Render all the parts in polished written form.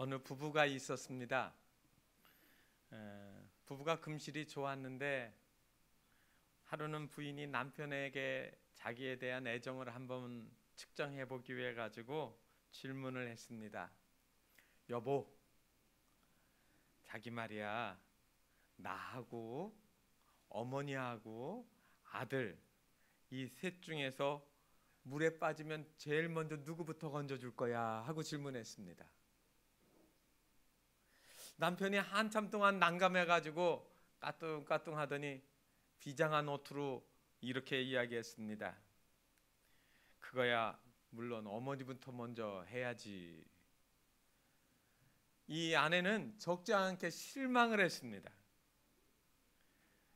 어느 부부가 있었습니다. 부부가 금실이 좋았는데 하루는 부인이 남편에게 자기에 대한 애정을 한번 측정해 보기 위해 가지고 질문을 했습니다. 여보, 자기 말이야, 나하고 어머니하고 아들 이 셋 중에서 물에 빠지면 제일 먼저 누구부터 건져줄 거야? 하고 질문했습니다. 남편이 한참 동안 난감해가지고 까뚱까뚱 하더니 비장한 어투로 이렇게 이야기했습니다. 그거야 물론 어머니부터 먼저 해야지. 이 아내는 적지 않게 실망을 했습니다.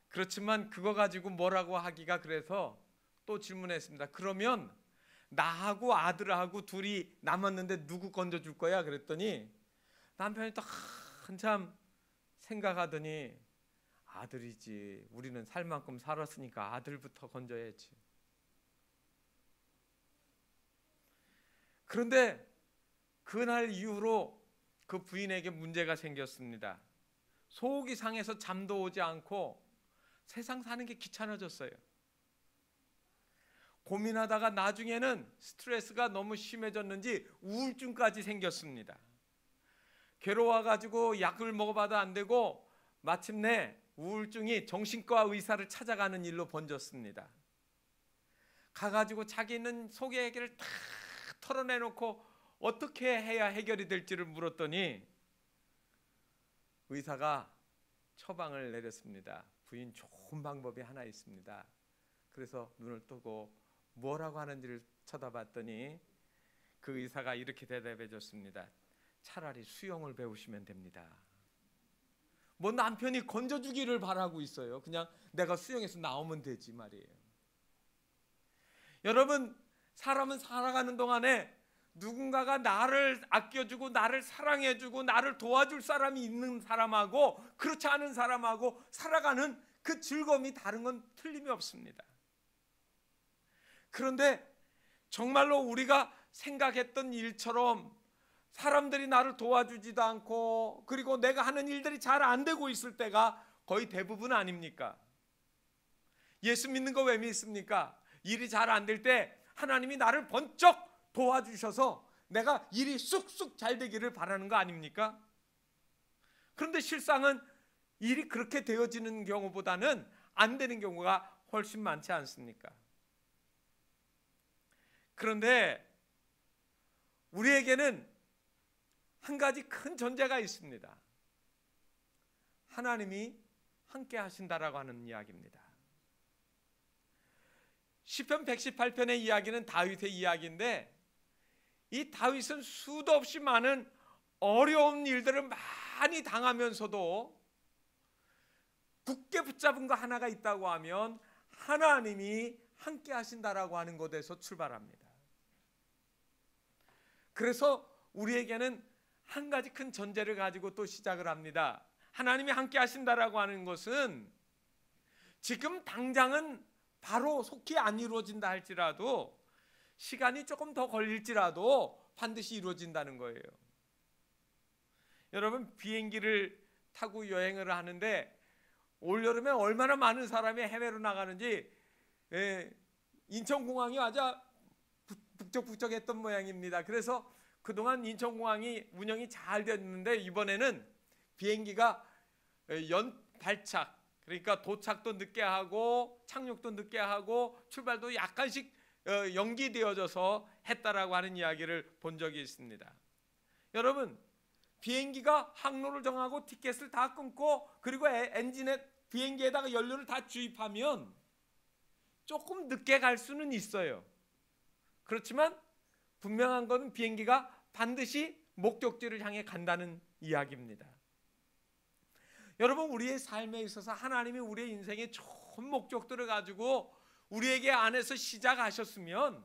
그렇지만 그거 가지고 뭐라고 하기가 그래서 또 질문했습니다. 그러면 나하고 아들하고 둘이 남았는데 누구 건져줄 거야? 그랬더니 남편이 또 한참 생각하더니 아들이지. 우리는 살 만큼 살았으니까 아들부터 건져야지. 그런데 그날 이후로 그 부인에게 문제가 생겼습니다. 속이 상해서 잠도 오지 않고 세상 사는 게 귀찮아졌어요. 고민하다가 나중에는 스트레스가 너무 심해졌는지 우울증까지 생겼습니다. 괴로워가지고 약을 먹어봐도 안 되고 마침내 우울증이 정신과 의사를 찾아가는 일로 번졌습니다. 가가지고 자기는 속의 얘기를 다 털어내놓고 어떻게 해야 해결이 될지를 물었더니 의사가 처방을 내렸습니다. 부인, 좋은 방법이 하나 있습니다. 그래서 눈을 뜨고 뭐라고 하는지를 쳐다봤더니 그 의사가 이렇게 대답해 줬습니다. 차라리 수영을 배우시면 됩니다. 뭐 남편이 건져주기를 바라고 있어요. 그냥 내가 수영해서 나오면 되지 말이에요. 여러분, 사람은 살아가는 동안에 누군가가 나를 아껴주고 나를 사랑해주고 나를 도와줄 사람이 있는 사람하고 그렇지 않은 사람하고 살아가는 그 즐거움이 다른 건 틀림이 없습니다. 그런데 정말로 우리가 생각했던 일처럼 사람들이 나를 도와주지도 않고 그리고 내가 하는 일들이 잘 안 되고 있을 때가 거의 대부분 아닙니까? 예수 믿는 거 왜 믿습니까? 일이 잘 안 될 때 하나님이 나를 번쩍 도와주셔서 내가 일이 쑥쑥 잘 되기를 바라는 거 아닙니까? 그런데 실상은 일이 그렇게 되어지는 경우보다는 안 되는 경우가 훨씬 많지 않습니까? 그런데 우리에게는 한 가지 큰 전제가 있습니다. 하나님이 함께 하신다라고 하는 이야기입니다. 시편 118편의 이야기는 다윗의 이야기인데 이 다윗은 수도 없이 많은 어려운 일들을 많이 당하면서도 굳게 붙잡은 거 하나가 있다고 하면 하나님이 함께 하신다라고 하는 것에서 출발합니다. 그래서 우리에게는 한 가지 큰 전제를 가지고 또 시작을 합니다. 하나님이 함께 하신다라고 하는 것은 지금 당장은 바로 속히 안 이루어진다 할지라도 시간이 조금 더 걸릴지라도 반드시 이루어진다는 거예요. 여러분, 비행기를 타고 여행을 하는데 올여름에 얼마나 많은 사람이 해외로 나가는지 인천공항이 아주 북적북적했던 모양입니다. 그래서 그동안 인천공항이 운영이 잘 됐는데 이번에는 비행기가 연발착, 그러니까 도착도 늦게 하고 착륙도 늦게 하고 출발도 약간씩 연기되어져서 했다라고 하는 이야기를 본 적이 있습니다. 여러분, 비행기가 항로를 정하고 티켓을 다 끊고 그리고 엔진에 비행기에다가 연료를 다 주입하면 조금 늦게 갈 수는 있어요. 그렇지만 분명한 것은 비행기가 반드시 목적지를 향해 간다는 이야기입니다. 여러분, 우리의 삶에 있어서 하나님이 우리의 인생에 좋은 목적들을 가지고 우리에게 안에서 시작하셨으면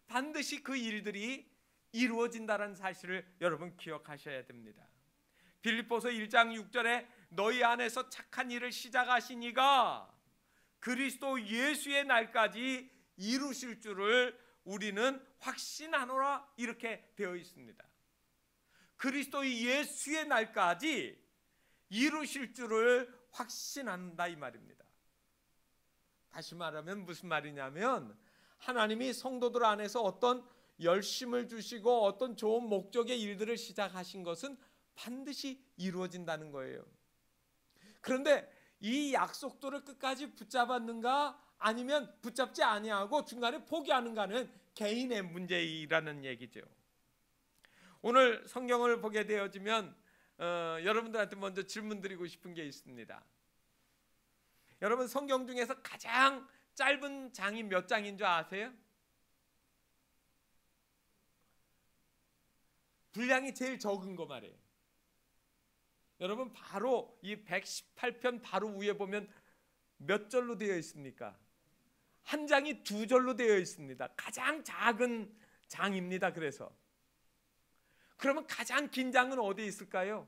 반드시 그 일들이 이루어진다는 사실을 여러분 기억하셔야 됩니다. 빌립보서 1장 6절에 너희 안에서 착한 일을 시작하신 이가 그리스도 예수의 날까지 이루실 줄을 우리는 확신하노라 이렇게 되어 있습니다. 그리스도의 예수의 날까지 이루실 줄을 확신한다 이 말입니다. 다시 말하면 무슨 말이냐면 하나님이 성도들 안에서 어떤 열심을 주시고 어떤 좋은 목적의 일들을 시작하신 것은 반드시 이루어진다는 거예요. 그런데 이 약속들을 끝까지 붙잡았는가 아니면 붙잡지 아니하고 중간에 포기하는가는 개인의 문제이라는 얘기죠. 오늘 성경을 보게 되어지면 여러분들한테 먼저 질문 드리고 싶은 게 있습니다. 여러분 성경 중에서 가장 짧은 장이 몇 장인 줄 아세요? 분량이 제일 적은 거 말이에요. 여러분 바로 이 118편 바로 위에 보면 몇 절로 되어 있습니까? 한 장이 2절로 되어 있습니다. 가장 작은 장입니다. 그러면 가장 긴 장은 어디에 있을까요?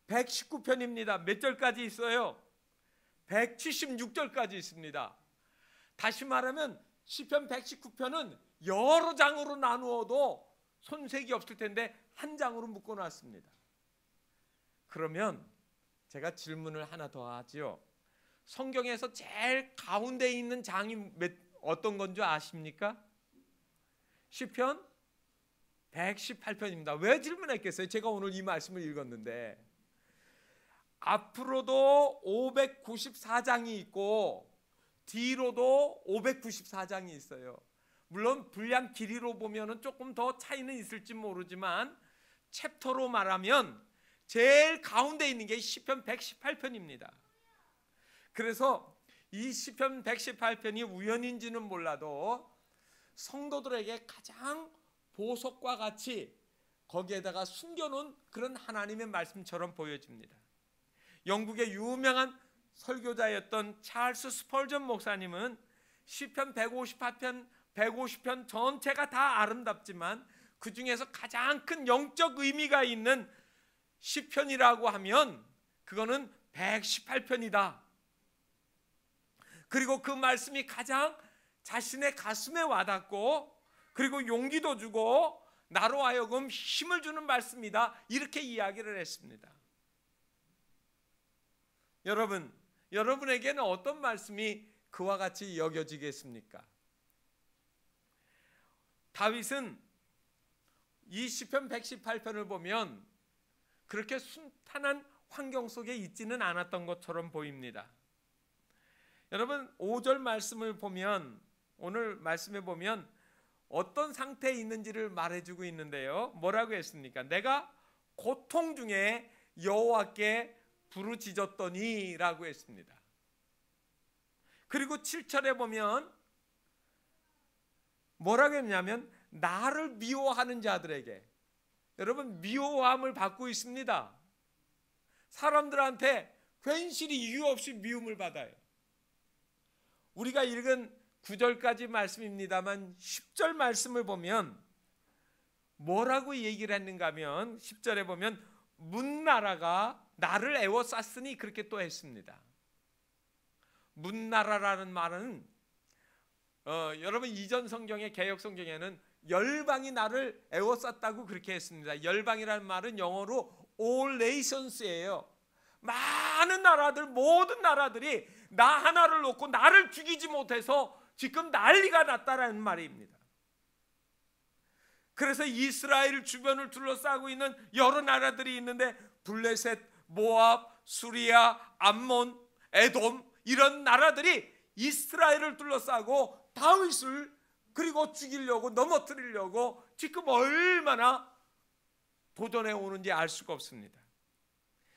119편입니다. 몇 절까지 있어요? 176절까지 있습니다. 다시 말하면 시편 119편은 여러 장으로 나누어도 손색이 없을 텐데 한 장으로 묶어놨습니다. 그러면 제가 질문을 하나 더 하죠. 성경에서 제일 가운데 있는 장이 어떤 건 줄 아십니까? 시편 118편입니다. 왜 질문했겠어요? 제가 오늘 이 말씀을 읽었는데 앞으로도 594장이 있고 뒤로도 594장이 있어요. 물론 분량 길이로 보면 조금 더 차이는 있을지 모르지만 챕터로 말하면 제일 가운데 있는 게 시편 118편입니다. 그래서 이 시편 118편이 우연인지는 몰라도 성도들에게 가장 보석과 같이 거기에다가 숨겨놓은 그런 하나님의 말씀처럼 보여집니다. 영국의 유명한 설교자였던 찰스 스펄전 목사님은 시편 150편 전체가 다 아름답지만 그 중에서 가장 큰 영적 의미가 있는 시편이라고 하면 그거는 118편이다. 그리고 그 말씀이 가장 자신의 가슴에 와닿고 그리고 용기도 주고 나로 하여금 힘을 주는 말씀이다. 이렇게 이야기를 했습니다. 여러분에게는 어떤 말씀이 그와 같이 여겨지겠습니까? 다윗은 이 시편 118편을 보면 그렇게 순탄한 환경 속에 있지는 않았던 것처럼 보입니다. 여러분 5절 말씀을 보면 오늘 말씀에 보면 어떤 상태에 있는지를 말해주고 있는데요. 뭐라고 했습니까? 내가 고통 중에 여호와께 부르짖었더니 라고 했습니다. 그리고 7절에 보면 뭐라고 했냐면 나를 미워하는 자들에게, 여러분 미워함을 받고 있습니다. 사람들한테 괜시리 이유 없이 미움을 받아요. 우리가 읽은 9절까지 말씀입니다만 10절 말씀을 보면 뭐라고 얘기를 했는가 하면 10절에 보면 문나라가 나를 애워쌌으니 그렇게 또 했습니다. 문나라라는 말은 여러분 이전 성경의 개역 성경에는 열방이 나를 애워쌌다고 그렇게 했습니다. 열방이라는 말은 영어로 all nations예요. 많은 나라들, 모든 나라들이 나 하나를 놓고 나를 죽이지 못해서 지금 난리가 났다라는 말입니다. 그래서 이스라엘 주변을 둘러싸고 있는 여러 나라들이 있는데 블레셋, 모압, 수리아, 암몬, 에돔 이런 나라들이 이스라엘을 둘러싸고 다윗을 그리고 죽이려고 넘어뜨리려고 지금 얼마나 도전해 오는지 알 수가 없습니다.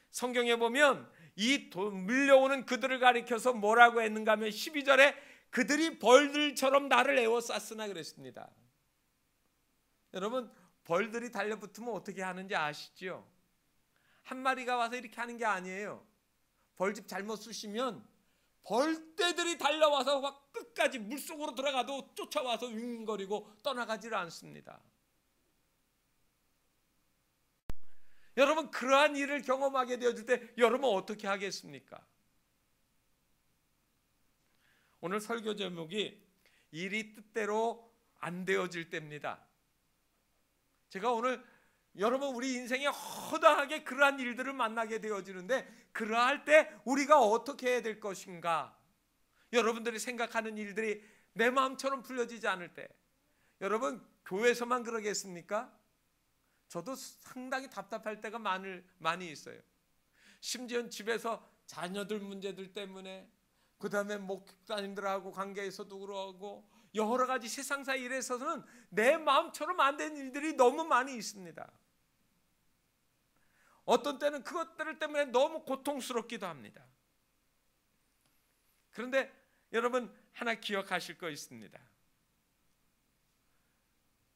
성경에 보면 이 밀려오는 그들을 가리켜서 뭐라고 했는가 하면 12절에 그들이 벌들처럼 나를 에워쌌으나 그랬습니다. 여러분 벌들이 달려붙으면 어떻게 하는지 아시죠? 한 마리가 와서 이렇게 하는 게 아니에요. 벌집 잘못 쑤시면 벌떼들이 달려와서 막 끝까지 물속으로 들어가도 쫓아와서 윙거리고 떠나가지를 않습니다. 여러분 그러한 일을 경험하게 되어질 때 여러분 어떻게 하겠습니까? 오늘 설교 제목이 일이 뜻대로 안 되어질 때입니다. 제가 오늘 여러분, 우리 인생에 허다하게 그러한 일들을 만나게 되어지는데, 그러할 때 우리가 어떻게 해야 될 것인가? 여러분들이 생각하는 일들이 내 마음처럼 풀려지지 않을 때, 여러분, 교회에서만 그러겠습니까? 저도 상당히 답답할 때가 많이 있어요. 심지어 집에서 자녀들 문제들 때문에, 그 다음에 목사님들하고 관계에서도 그러고, 여러 가지 세상사 일에서는 내 마음처럼 안 되는 일들이 너무 많이 있습니다. 어떤 때는 그것들 때문에 너무 고통스럽기도 합니다. 그런데 여러분, 하나 기억하실 거 있습니다.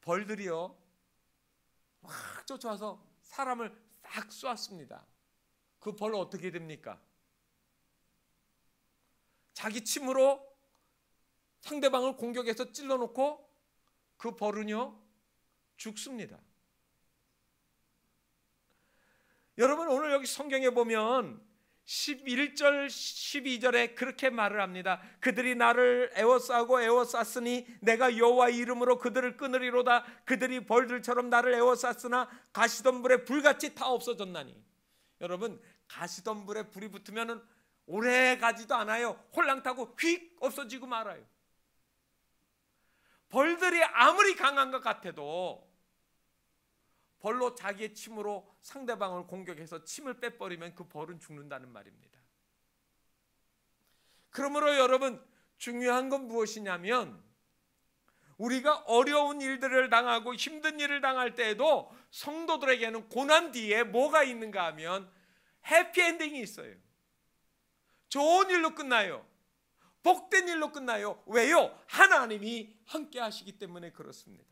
벌들이요, 확 쫓아와서 사람을 싹 쏘았습니다. 그 벌 어떻게 됩니까? 자기 침으로 상대방을 공격해서 찔러놓고 그 벌은요, 죽습니다. 여러분, 오늘 여기 성경에 보면 11절 12절에 그렇게 말을 합니다. 그들이 나를 에워싸고 에워쌌으니 내가 여호와의 이름으로 그들을 끊으리로다. 그들이 벌들처럼 나를 에워쌌으나 가시던 불에 불같이 다 없어졌나니. 여러분, 가시던 불에 불이 붙으면 오래 가지도 않아요. 홀랑 타고 휙 없어지고 말아요. 벌들이 아무리 강한 것 같아도 벌로 자기의 침으로 상대방을 공격해서 침을 빼버리면 그 벌은 죽는다는 말입니다. 그러므로 여러분, 중요한 건 무엇이냐면, 우리가 어려운 일들을 당하고 힘든 일을 당할 때에도 성도들에게는 고난 뒤에 뭐가 있는가 하면 해피엔딩이 있어요. 좋은 일로 끝나요. 복된 일로 끝나요. 왜요? 하나님이 함께 하시기 때문에 그렇습니다.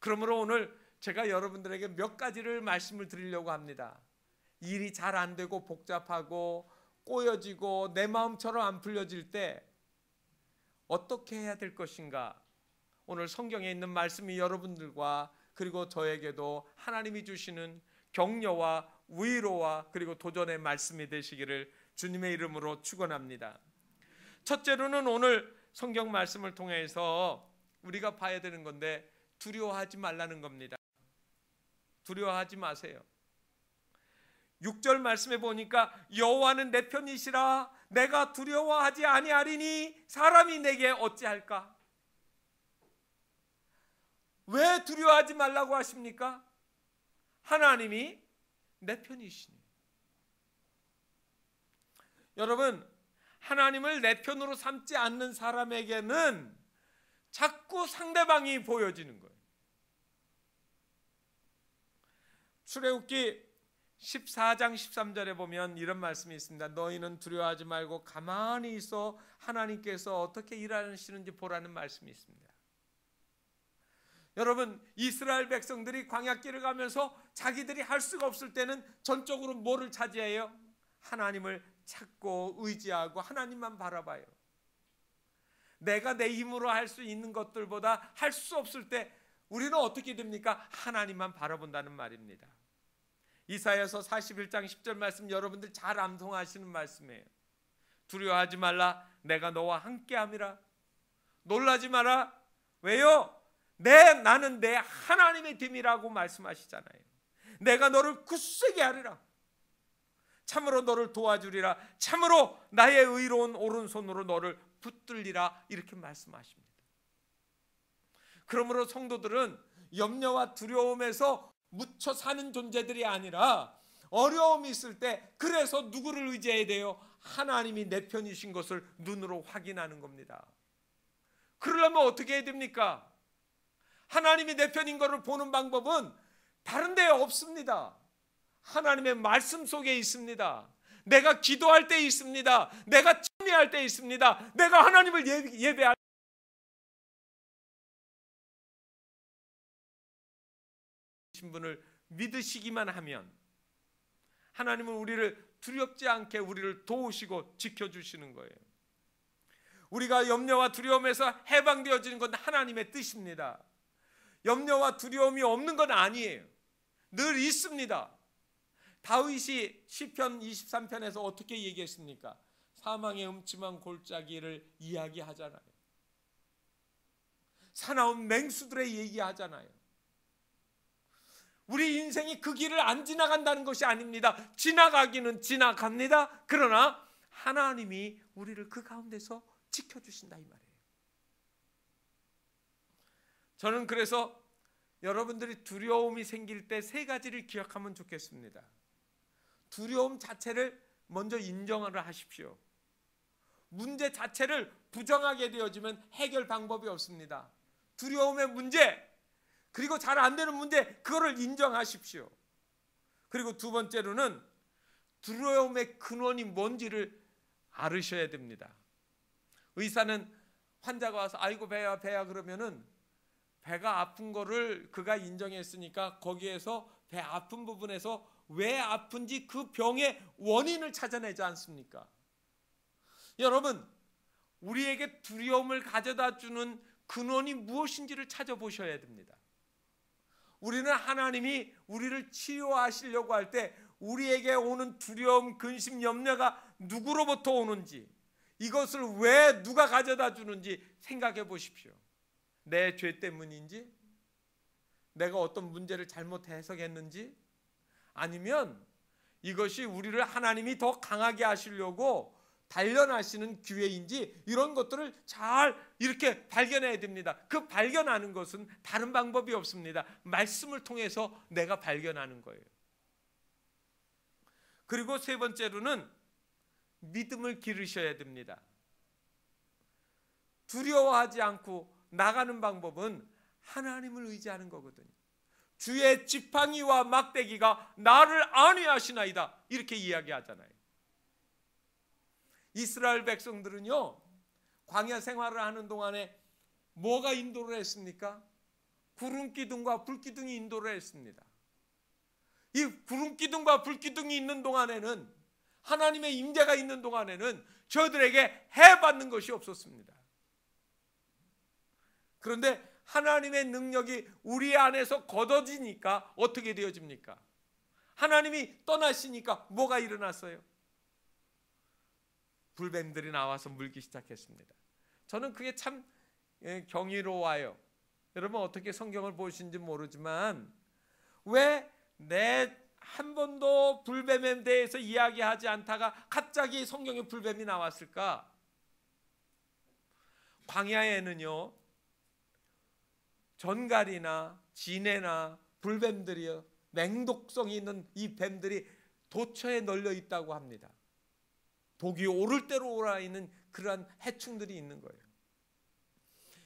그러므로 오늘 제가 여러분들에게 몇 가지를 말씀을 드리려고 합니다. 일이 잘 안 되고 복잡하고 꼬여지고 내 마음처럼 안 풀려질 때 어떻게 해야 될 것인가? 오늘 성경에 있는 말씀이 여러분들과 그리고 저에게도 하나님이 주시는 격려와 위로와 그리고 도전의 말씀이 되시기를 주님의 이름으로 축원합니다. 첫째로는 오늘 성경 말씀을 통해서 우리가 봐야 되는 건데, 두려워하지 말라는 겁니다. 두려워하지 마세요. 6절 말씀에 보니까 여호와는 내 편이시라 내가 두려워하지 아니하리니 사람이 내게 어찌할까? 왜 두려워하지 말라고 하십니까? 하나님이 내 편이시니. 여러분, 하나님을 내 편으로 삼지 않는 사람에게는 자꾸 상대방이 보여지는 거예요. 출애굽기 14장 13절에 보면 이런 말씀이 있습니다. 너희는 두려워하지 말고 가만히 있어 하나님께서 어떻게 일하시는지 보라는 말씀이 있습니다. 여러분, 이스라엘 백성들이 광야길을 가면서 자기들이 할 수가 없을 때는 전적으로 뭐를 차지해요? 하나님을 찾고 의지하고 하나님만 바라봐요. 내가 내 힘으로 할 수 있는 것들보다 할 수 없을 때 우리는 어떻게 됩니까? 하나님만 바라본다는 말입니다. 이사야서 41장 10절 말씀 여러분들 잘 암송하시는 말씀이에요. 두려워하지 말라 내가 너와 함께함이라. 놀라지 마라. 왜요? 나는 내 하나님의 됨이라고 말씀하시잖아요. 내가 너를 굳세게 하리라. 참으로 너를 도와주리라. 참으로 나의 의로운 오른손으로 너를 붙들리라. 이렇게 말씀하십니다. 그러므로 성도들은 염려와 두려움에서 묻혀 사는 존재들이 아니라 어려움이 있을 때 그래서 누구를 의지해야 돼요? 하나님이 내 편이신 것을 눈으로 확인하는 겁니다. 그러려면 어떻게 해야 됩니까? 하나님이 내 편인 것을 보는 방법은 다른 데에 없습니다. 하나님의 말씀 속에 있습니다. 내가 기도할 때 있습니다. 내가 찬미할 때 있습니다. 내가 하나님을 예배할 분을 믿으시기만 하면 하나님은 우리를 두렵지 않게 우리를 도우시고 지켜주시는 거예요. 우리가 염려와 두려움에서 해방되어지는 건 하나님의 뜻입니다. 염려와 두려움이 없는 건 아니에요. 늘 있습니다. 다윗이 시편 23편에서 어떻게 얘기했습니까? 사망의 음침한 골짜기를 이야기하잖아요. 사나운 맹수들의 얘기하잖아요. 우리 인생이 그 길을 안 지나간다는 것이 아닙니다. 지나가기는 지나갑니다. 그러나 하나님이 우리를 그 가운데서 지켜주신다 이 말이에요. 저는 그래서 여러분들이 두려움이 생길 때 세 가지를 기억하면 좋겠습니다. 두려움 자체를 먼저 인정을 하십시오. 문제 자체를 부정하게 되어지면 해결 방법이 없습니다. 두려움의 문제, 그리고 잘 안 되는 문제, 그거를 인정하십시오. 그리고 두 번째로는 두려움의 근원이 뭔지를 알으셔야 됩니다. 의사는 환자가 와서 아이고 배야 그러면은 배가 아픈 거를 그가 인정했으니까 거기에서 배 아픈 부분에서 왜 아픈지 그 병의 원인을 찾아내지 않습니까? 여러분, 우리에게 두려움을 가져다 주는 근원이 무엇인지를 찾아보셔야 됩니다. 우리는 하나님이 우리를 치유하시려고 할 때 우리에게 오는 두려움, 근심, 염려가 누구로부터 오는지, 이것을 왜 누가 가져다 주는지 생각해 보십시오. 내 죄 때문인지, 내가 어떤 문제를 잘못 해석했는지, 아니면 이것이 우리를 하나님이 더 강하게 하시려고 단련하시는 기회인지, 이런 것들을 잘 이렇게 발견해야 됩니다. 그 발견하는 것은 다른 방법이 없습니다. 말씀을 통해서 내가 발견하는 거예요. 그리고 세 번째로는 믿음을 기르셔야 됩니다. 두려워하지 않고 나가는 방법은 하나님을 의지하는 거거든요. 주의 지팡이와 막대기가 나를 안위하시나이다, 이렇게 이야기하잖아요. 이스라엘 백성들은요, 광야 생활을 하는 동안에 뭐가 인도를 했습니까? 구름기둥과 불기둥이 인도를 했습니다. 이 구름기둥과 불기둥이 있는 동안에는, 하나님의 임재가 있는 동안에는 저들에게 해받는 것이 없었습니다. 그런데 하나님의 능력이 우리 안에서 걷어지니까 어떻게 되어집니까? 하나님이 떠나시니까 뭐가 일어났어요? 불뱀들이 나와서 물기 시작했습니다. 저는 그게 참 경이로워요. 여러분 어떻게 성경을 보시는지 모르지만 왜 내 한 번도 불뱀에 대해서 이야기하지 않다가 갑자기 성경에 불뱀이 나왔을까? 광야에는요, 전갈이나 지네나 불뱀들이요, 맹독성이 있는 이 뱀들이 도처에 널려 있다고 합니다. 독이 오를 대로 오라 있는 그러한 해충들이 있는 거예요.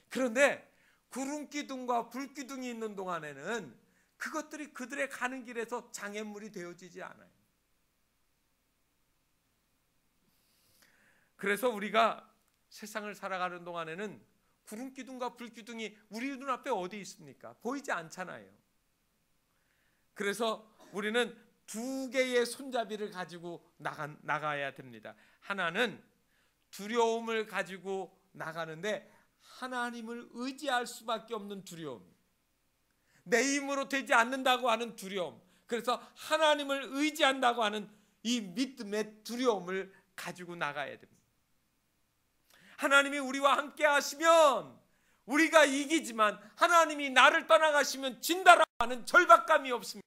그런데 구름기둥과 불기둥이 있는 동안에는 그것들이 그들의 가는 길에서 장애물이 되어지지 않아요. 그래서 우리가 세상을 살아가는 동안에는 구름기둥과 불기둥이 우리 눈앞에 어디 있습니까? 보이지 않잖아요. 그래서 우리는 두 개의 손잡이를 가지고 나가야 됩니다. 하나는 두려움을 가지고 나가는데 하나님을 의지할 수밖에 없는 두려움, 내 힘으로 되지 않는다고 하는 두려움, 그래서 하나님을 의지한다고 하는 이 믿음의 두려움을 가지고 나가야 됩니다. 하나님이 우리와 함께 하시면 우리가 이기지만 하나님이 나를 떠나가시면 진다라고 하는 절박감이 없습니다.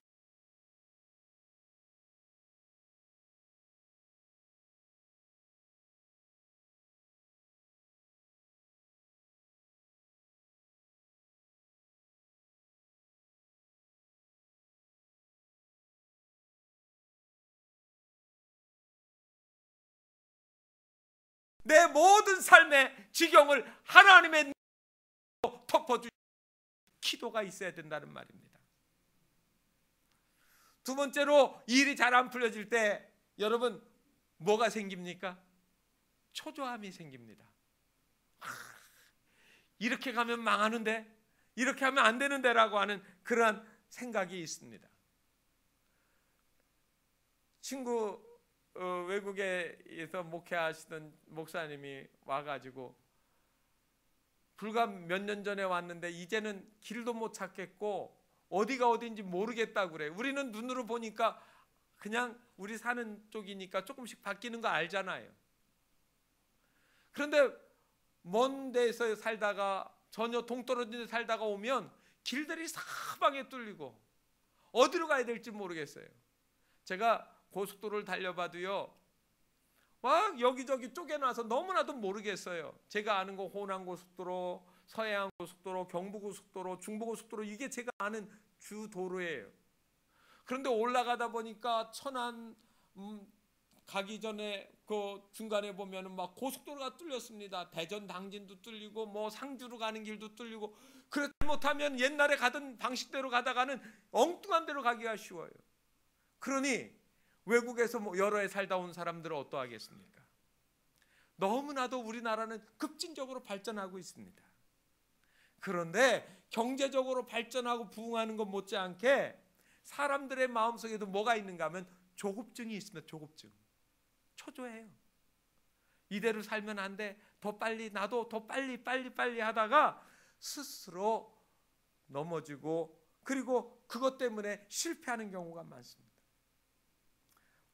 내 모든 삶의 지경을 하나님의 능력으로 덮어주시는 기도가 있어야 된다는 말입니다. 두 번째로, 일이 잘 안 풀려질 때 여러분 뭐가 생깁니까? 초조함이 생깁니다. 이렇게 가면 망하는데, 이렇게 하면 안 되는데 라고 하는 그러한 생각이 있습니다. 친구 외국에서 목회하시던 목사님이 와가지고 불과 몇 년 전에 왔는데 이제는 길도 못 찾겠고 어디가 어딘지 모르겠다고 그래요. 우리는 눈으로 보니까 그냥 우리 사는 쪽이니까 조금씩 바뀌는 거 알잖아요. 그런데 먼 데서 살다가, 전혀 동떨어진 데 살다가 오면 길들이 사방에 뚫리고 어디로 가야 될지 모르겠어요. 제가 고속도로를 달려봐도요, 막 여기저기 쪼개놔서 너무나도 모르겠어요. 제가 아는 거 호남고속도로, 서해안고속도로, 경부고속도로, 중부고속도로, 이게 제가 아는 주 도로예요. 그런데 올라가다 보니까 천안 가기 전에 그 중간에 보면은 막 고속도로가 뚫렸습니다. 대전 당진도 뚫리고 뭐 상주로 가는 길도 뚫리고, 그렇지 못하면 옛날에 가던 방식대로 가다가는 엉뚱한 데로 가기가 쉬워요. 그러니 외국에서 뭐 여러 해 살다 온 사람들은 어떠하겠습니까? 너무나도 우리나라는 급진적으로 발전하고 있습니다. 그런데 경제적으로 발전하고 부흥하는 것 못지않게 사람들의 마음속에도 뭐가 있는가 하면 조급증이 있습니다. 조급증. 초조해요. 이대로 살면 안 돼. 더 빨리, 나도 더 빨리 하다가 스스로 넘어지고, 그리고 그것 때문에 실패하는 경우가 많습니다.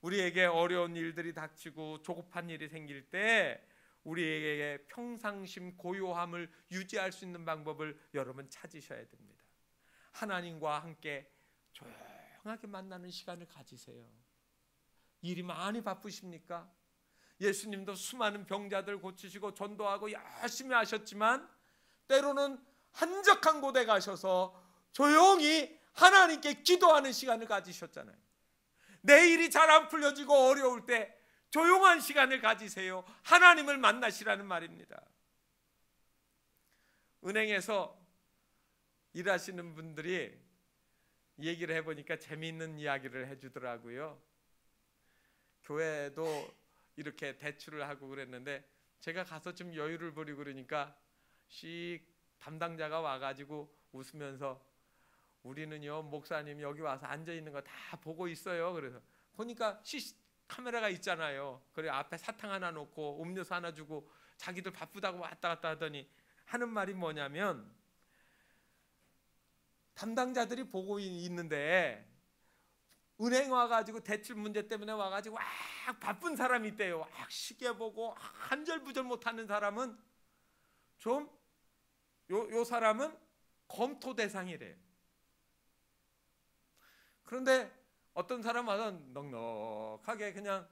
우리에게 어려운 일들이 닥치고 조급한 일이 생길 때 우리에게 평상심 고요함을 유지할 수 있는 방법을 여러분 찾으셔야 됩니다. 하나님과 함께 조용하게 만나는 시간을 가지세요. 일이 많이 바쁘십니까? 예수님도 수많은 병자들 고치시고 전도하고 열심히 하셨지만 때로는 한적한 곳에 가셔서 조용히 하나님께 기도하는 시간을 가지셨잖아요. 내 일이 잘 안 풀려지고 어려울 때 조용한 시간을 가지세요. 하나님을 만나시라는 말입니다. 은행에서 일하시는 분들이 얘기를 해보니까 재미있는 이야기를 해주더라고요. 교회도 이렇게 대출을 하고 그랬는데 제가 가서 좀 여유를 부리고 그러니까 씩 담당자가 와가지고 웃으면서 우리는요 목사님 여기 와서 앉아있는 거 다 보고 있어요. 그래서 보니까 카메라가 있잖아요. 그래 앞에 사탕 하나 놓고 음료수 하나 주고 자기들 바쁘다고 왔다 갔다 하더니 하는 말이 뭐냐면, 담당자들이 보고 있는데 은행 와가지고 대출 문제 때문에 와가지고 막 바쁜 사람이 있대요. 막 시계 보고 한절부절 못하는 사람은 좀 요 사람은 검토 대상이래요. 그런데 어떤 사람은 넉넉하게 그냥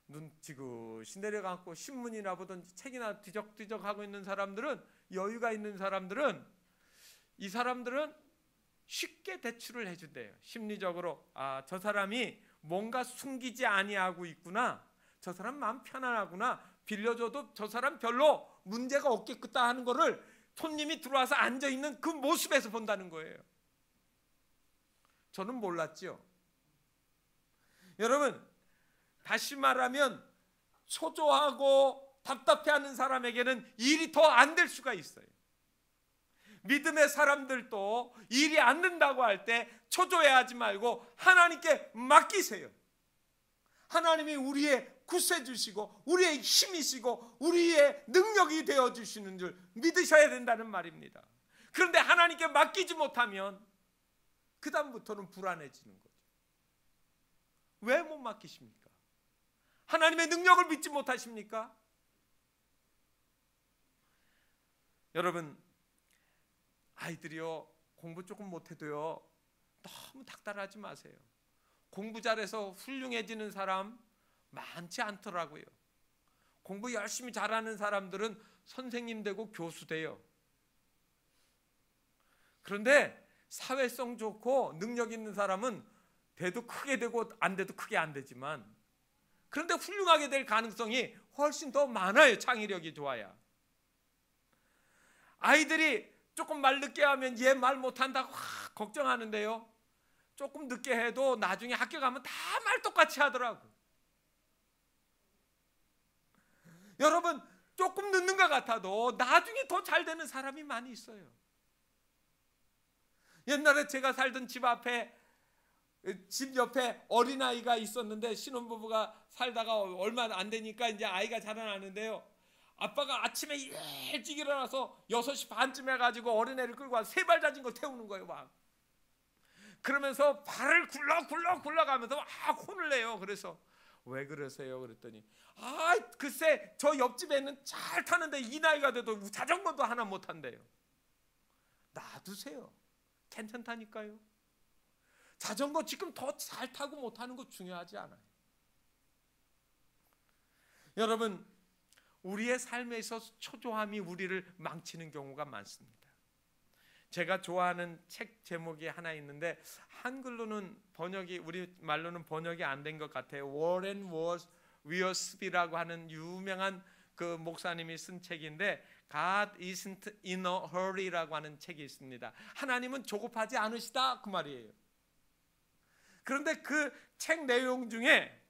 눈 지그시 내려감고 신문이나 보든지 책이나 뒤적뒤적 하고 있는 사람들은, 여유가 있는 사람들은, 이 사람들은 쉽게 대출을 해준대요. 심리적으로 저 사람이 뭔가 숨기지 아니하고 있구나, 저 사람 마음 편안하구나, 빌려줘도 저 사람 별로 문제가 없겠다 하는 거를 손님이 들어와서 앉아있는 그 모습에서 본다는 거예요. 저는 몰랐죠. 여러분, 다시 말하면 초조하고 답답해하는 사람에게는 일이 더 안 될 수가 있어요. 믿음의 사람들도 일이 안 된다고 할 때 초조해하지 말고 하나님께 맡기세요. 하나님이 우리의 구세주시고 우리의 힘이시고 우리의 능력이 되어주시는 줄 믿으셔야 된다는 말입니다. 그런데 하나님께 맡기지 못하면 그 다음부터는 불안해지는 거죠. 왜 못 맡기십니까? 하나님의 능력을 믿지 못하십니까? 여러분, 아이들이요 공부 조금 못해도요 너무 닥달하지 마세요. 공부 잘해서 훌륭해지는 사람 많지 않더라고요. 공부 열심히 잘하는 사람들은 선생님 되고 교수 돼요. 그런데 사회성 좋고 능력 있는 사람은 돼도 크게 되고 안 돼도 크게 안 되지만, 그런데 훌륭하게 될 가능성이 훨씬 더 많아요. 창의력이 좋아야. 아이들이 조금 말 늦게 하면 얘 말 못한다고 걱정하는데요, 조금 늦게 해도 나중에 학교 가면 다 말 똑같이 하더라고. 여러분, 조금 늦는 것 같아도 나중에 더 잘 되는 사람이 많이 있어요. 옛날에 제가 살던 집 옆에 어린아이가 있었는데, 신혼부부가 살다가 얼마 안 되니까 이제 아이가 자라나는데요, 아빠가 아침에 일찍 일어나서 6시 반쯤 해가지고 어린애를 끌고 와서 세발 자전거 태우는 거예요. 막 그러면서 발을 굴러가면서 막 혼을 내요. 그래서 왜 그러세요? 그랬더니 글쎄 저 옆집에는 잘 타는데 이 나이가 돼도 자전거도 하나 못 탄대요. 놔두세요. 괜찮다니까요. 자전거 지금 더 잘 타고 못 타는 거 중요하지 않아요. 여러분, 우리의 삶에 있어서 초조함이 우리를 망치는 경우가 많습니다. 제가 좋아하는 책 제목이 하나 있는데 한글로는 번역이, 우리 말로는 번역이 안 된 것 같아요. 워렌 위어스비라고 하는 유명한 그 목사님이 쓴 책인데 God isn't in a hurry라고 하는 책이 있습니다. 하나님은 조급하지 않으시다, 그 말이에요. 그런데 그 책 내용 중에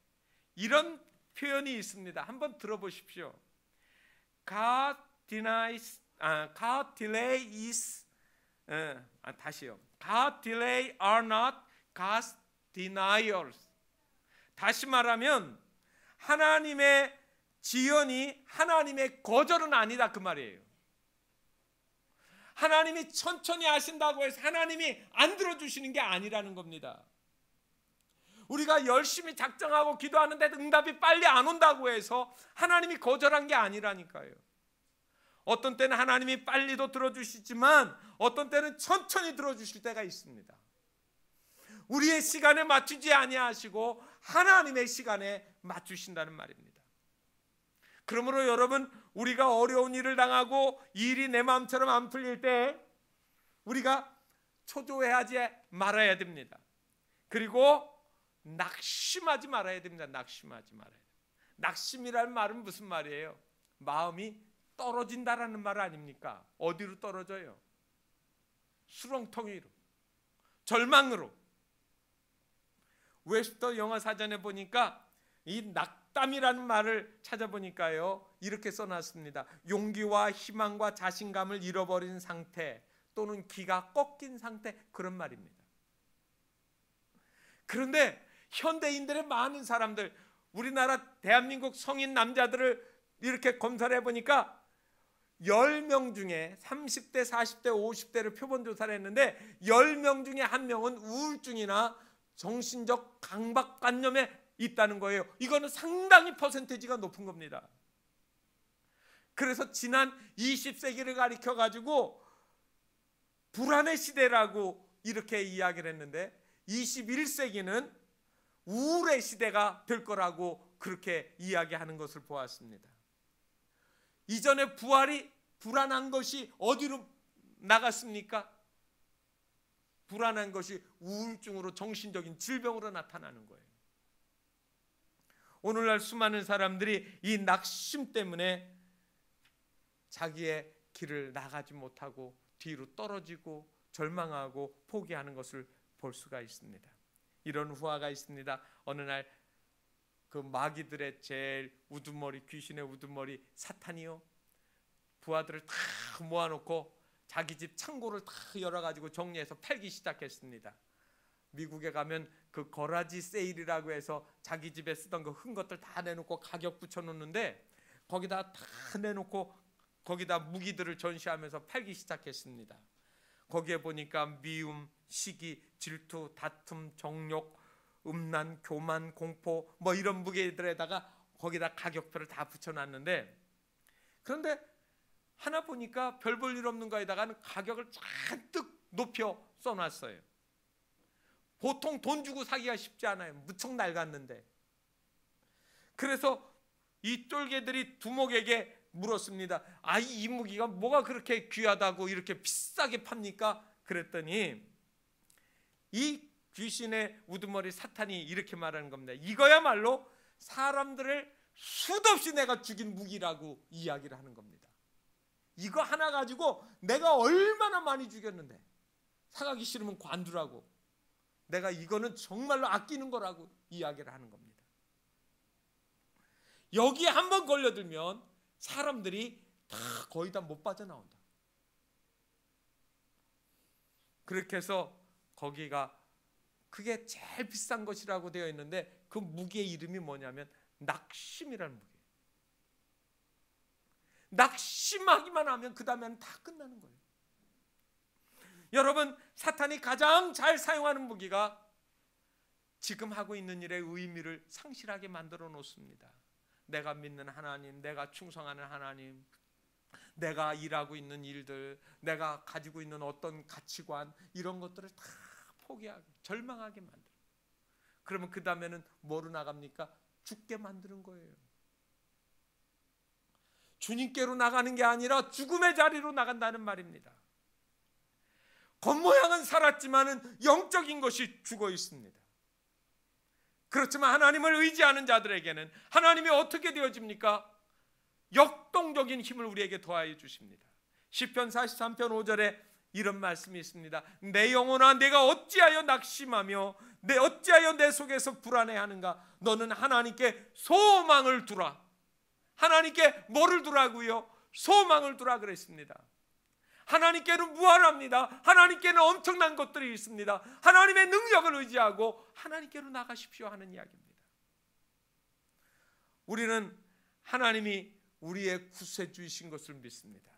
이런 표현이 있습니다. 한번 들어보십시오. God delay is 다시요. God delay are not God's denials. 다시 말하면 하나님의 지연이 하나님의 거절은 아니다, 그 말이에요. 하나님이 천천히 하신다고 해서 하나님이 안 들어주시는 게 아니라는 겁니다. 우리가 열심히 작정하고 기도하는데 응답이 빨리 안 온다고 해서 하나님이 거절한 게 아니라니까요. 어떤 때는 하나님이 빨리도 들어주시지만 어떤 때는 천천히 들어주실 때가 있습니다. 우리의 시간에 맞추지 아니하시고 하나님의 시간에 맞추신다는 말입니다. 그러므로 여러분, 우리가 어려운 일을 당하고 일이 내 마음처럼 안 풀릴 때 우리가 초조해하지 말아야 됩니다. 그리고 낙심하지 말아야 됩니다. 낙심하지 말아야 됩니다. 낙심이라는 말은 무슨 말이에요? 마음이 떨어진다라는 말 아닙니까? 어디로 떨어져요? 수렁텅이로, 절망으로. 웹스터 영어 사전에 보니까 이 낙담이라는 말을 찾아보니까요, 이렇게 써놨습니다. 용기와 희망과 자신감을 잃어버린 상태 또는 기가 꺾인 상태, 그런 말입니다. 그런데 현대인들의 많은 사람들, 우리나라 대한민국 성인 남자들을 이렇게 검사를 해보니까 10명 중에 30대, 40대, 50대를 표본조사를 했는데 10명 중에 1명은 우울증이나 정신적 강박관념에 있다는 거예요. 이거는 상당히 퍼센테이지가 높은 겁니다. 그래서 지난 20세기를 가리켜 가지고 불안의 시대라고 이렇게 이야기를 했는데 21세기는 우울의 시대가 될 거라고 그렇게 이야기하는 것을 보았습니다. 이전에 부활이 불안한 것이 어디로 나갔습니까? 불안한 것이 우울증으로, 정신적인 질병으로 나타나는 거예요. 오늘날 수많은 사람들이 이 낙심 때문에 자기의 길을 나가지 못하고 뒤로 떨어지고 절망하고 포기하는 것을 볼 수가 있습니다. 이런 후화가 있습니다. 어느 날 그 마귀들의 제일 우두머리, 귀신의 우두머리 사탄이요, 부하들을 다 모아놓고 자기 집 창고를 다 열어가지고 정리해서 팔기 시작했습니다. 미국에 가면 그 거라지 세일이라고 해서 자기 집에 쓰던 그 흔 것들 다 내놓고 가격 붙여놓는데 거기다 다 내놓고 거기다 무기들을 전시하면서 팔기 시작했습니다. 거기에 보니까 미움, 시기, 질투, 다툼, 정욕, 음란, 교만, 공포 뭐 이런 무게들에다가 거기다 가격표를 다 붙여놨는데, 그런데 하나 보니까 별 볼 일 없는 거에다가는 가격을 잔뜩 높여 써놨어요. 보통 돈 주고 사기가 쉽지 않아요. 무척 낡았는데. 그래서 이 쫄개들이 두목에게 물었습니다. 아, 이 무기가 뭐가 그렇게 귀하다고 이렇게 비싸게 팝니까? 그랬더니 이 귀신의 우두머리 사탄이 이렇게 말하는 겁니다. 이거야말로 사람들을 수도 없이 내가 죽인 무기라고 이야기를 하는 겁니다. 이거 하나 가지고 내가 얼마나 많이 죽였는데 사가기 싫으면 관두라고, 내가 이거는 정말로 아끼는 거라고 이야기를 하는 겁니다. 여기에 한번 걸려들면 사람들이 다 거의 다 못 빠져나온다. 그렇게 해서 거기가 그게 제일 비싼 것이라고 되어 있는데 그 무기의 이름이 뭐냐면 낙심이라는 무기예요. 낙심하기만 하면 그 다음에는 다 끝나는 거예요. 여러분, 사탄이 가장 잘 사용하는 무기가 지금 하고 있는 일의 의미를 상실하게 만들어 놓습니다. 내가 믿는 하나님, 내가 충성하는 하나님, 내가 일하고 있는 일들, 내가 가지고 있는 어떤 가치관, 이런 것들을 다 포기하게, 절망하게 만들어. 그러면 그 다음에는 뭐로 나갑니까? 죽게 만드는 거예요. 주님께로 나가는 게 아니라 죽음의 자리로 나간다는 말입니다. 겉모양은 살았지만은 영적인 것이 죽어 있습니다. 그렇지만 하나님을 의지하는 자들에게는 하나님이 어떻게 되어집니까? 역동적인 힘을 우리에게 더하여 주십니다. 시편 43편 5절에 이런 말씀이 있습니다. 내 영혼아, 내가 어찌하여 낙심하며 어찌하여 내 속에서 불안해하는가? 너는 하나님께 소망을 두라. 하나님께 뭐를 두라고요? 소망을 두라 그랬습니다. 하나님께는 무한합니다. 하나님께는 엄청난 것들이 있습니다. 하나님의 능력을 의지하고 하나님께로 나가십시오 하는 이야기입니다. 우리는 하나님이 우리의 구세주이신 것을 믿습니다.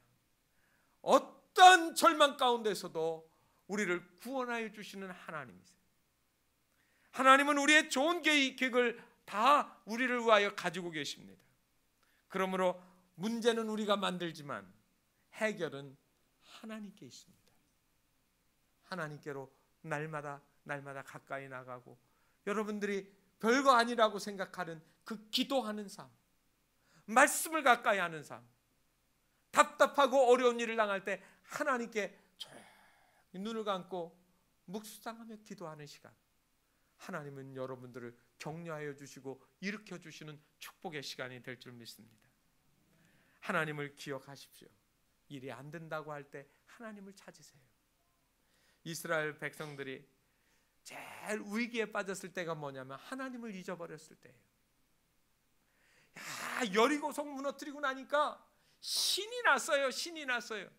어떤 절망 가운데서도 우리를 구원하여 주시는 하나님이세요. 하나님은 우리의 좋은 계획을 다 우리를 위하여 가지고 계십니다. 그러므로 문제는 우리가 만들지만 해결은 하나님께 있습니다. 하나님께로 날마다 가까이 나가고, 여러분들이 별거 아니라고 생각하는 그 기도하는 삶, 말씀을 가까이 하는 삶, 답답하고 어려운 일을 당할 때 하나님께 조용히 눈을 감고 묵상하며 기도하는 시간, 하나님은 여러분들을 격려하여 주시고 일으켜 주시는 축복의 시간이 될 줄 믿습니다. 하나님을 기억하십시오. 일이 안 된다고 할 때 하나님을 찾으세요. 이스라엘 백성들이 제일 위기에 빠졌을 때가 뭐냐면 하나님을 잊어버렸을 때예요. 여리고성 무너뜨리고 나니까 신이 났어요. 신이 났어요.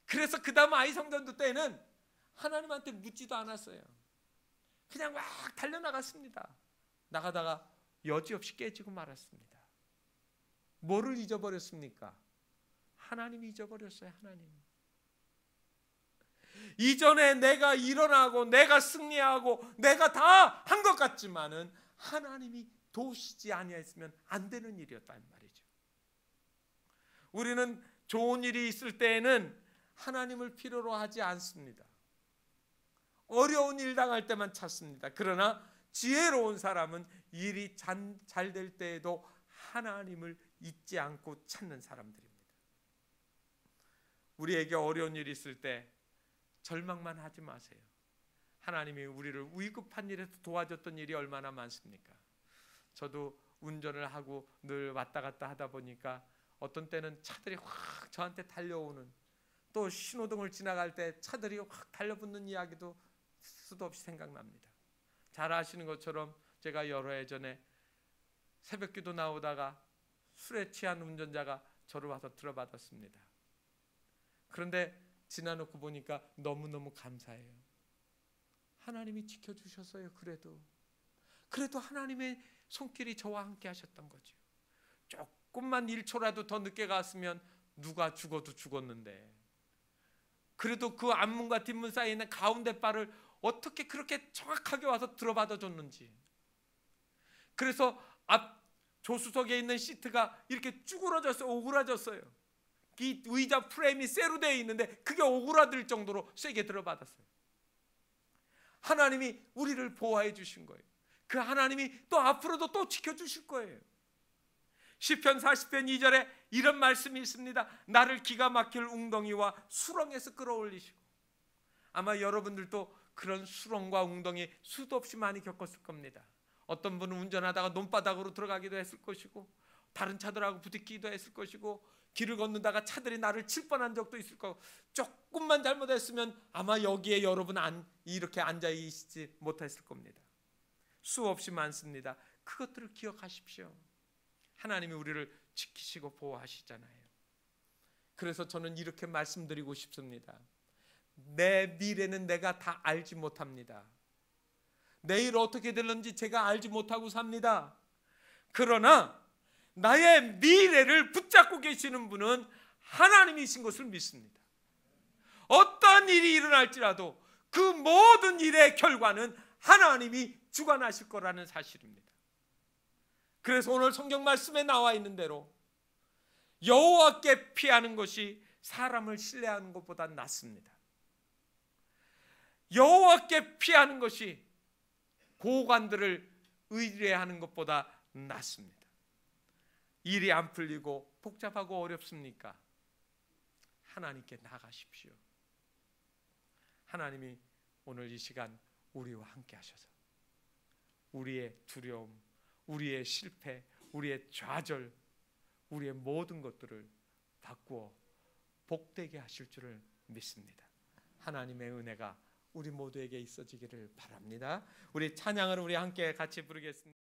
그래서 그 다음 아이성전도 때는 하나님한테 묻지도 않았어요. 그냥 막 달려나갔습니다. 나가다가 여지없이 깨지고 말았습니다. 뭐를 잊어버렸습니까? 하나님이 잊어버렸어요. 하나님. 이전에 내가 일어나고 내가 승리하고 내가 다 한 것 같지만은 하나님이 도우시지 아니했으면 안 되는 일이었단 말이죠. 우리는 좋은 일이 있을 때에는 하나님을 필요로 하지 않습니다. 어려운 일 당할 때만 찾습니다. 그러나 지혜로운 사람은 일이 잘 될 때에도 하나님을 잊지 않고 찾는 사람들입니다. 우리에게 어려운 일이 있을 때 절망만 하지 마세요. 하나님이 우리를 위급한 일에서 도와줬던 일이 얼마나 많습니까? 저도 운전을 하고 늘 왔다 갔다 하다 보니까 어떤 때는 차들이 확 저한테 달려오는, 또 신호등을 지나갈 때 차들이 확 달려붙는 이야기도 수도 없이 생각납니다. 잘 아시는 것처럼 제가 여러 해 전에 새벽기도 나오다가 술에 취한 운전자가 저를 와서 들어받았습니다. 그런데 지나놓고 보니까 너무너무 감사해요. 하나님이 지켜주셨어요. 그래도 하나님의 손길이 저와 함께 하셨던 거죠. 조금만 1초라도 더 늦게 갔으면 누가 죽어도 죽었는데, 그래도 그 앞문과 뒷문 사이에 있는 가운데 바를 어떻게 그렇게 정확하게 와서 들어받아 줬는지. 그래서 앞 조수석에 있는 시트가 이렇게 쭈그러졌어요. 오그라졌어요. 이 의자 프레임이 쇠로 되어 있는데 그게 오그라들 정도로 세게 들어받았어요. 하나님이 우리를 보호해 주신 거예요. 그 하나님이 또 앞으로도 또 지켜주실 거예요. 시편 40편 2절에 이런 말씀이 있습니다. 나를 기가 막힐 웅덩이와 수렁에서 끌어올리시고. 아마 여러분들도 그런 수렁과 웅덩이 수도 없이 많이 겪었을 겁니다. 어떤 분은 운전하다가 논바닥으로 들어가기도 했을 것이고, 다른 차들하고 부딪히기도 했을 것이고, 길을 걷는다가 차들이 나를 칠 뻔한 적도 있을 거고, 조금만 잘못했으면 아마 여기에 여러분 이렇게 앉아 있지 못했을 겁니다. 수없이 많습니다. 그것들을 기억하십시오. 하나님이 우리를 지키시고 보호하시잖아요. 그래서 저는 이렇게 말씀드리고 싶습니다. 내 미래는 내가 다 알지 못합니다. 내일 어떻게 될는지 제가 알지 못하고 삽니다. 그러나 나의 미래를 붙잡고 계시는 분은 하나님이신 것을 믿습니다. 어떤 일이 일어날지라도 그 모든 일의 결과는 하나님이 주관하실 거라는 사실입니다. 그래서 오늘 성경 말씀에 나와 있는 대로 여호와께 피하는 것이 사람을 신뢰하는 것보다 낫습니다. 여호와께 피하는 것이 고관들을 의뢰하는 것보다 낫습니다. 일이 안 풀리고 복잡하고 어렵습니까? 하나님께 나가십시오. 하나님이 오늘 이 시간 우리와 함께 하셔서 우리의 두려움, 우리의 실패, 우리의 좌절, 우리의 모든 것들을 바꾸어 복되게 하실 줄을 믿습니다. 하나님의 은혜가 우리 모두에게 있어지기를 바랍니다. 우리 찬양을 우리 함께 같이 부르겠습니다.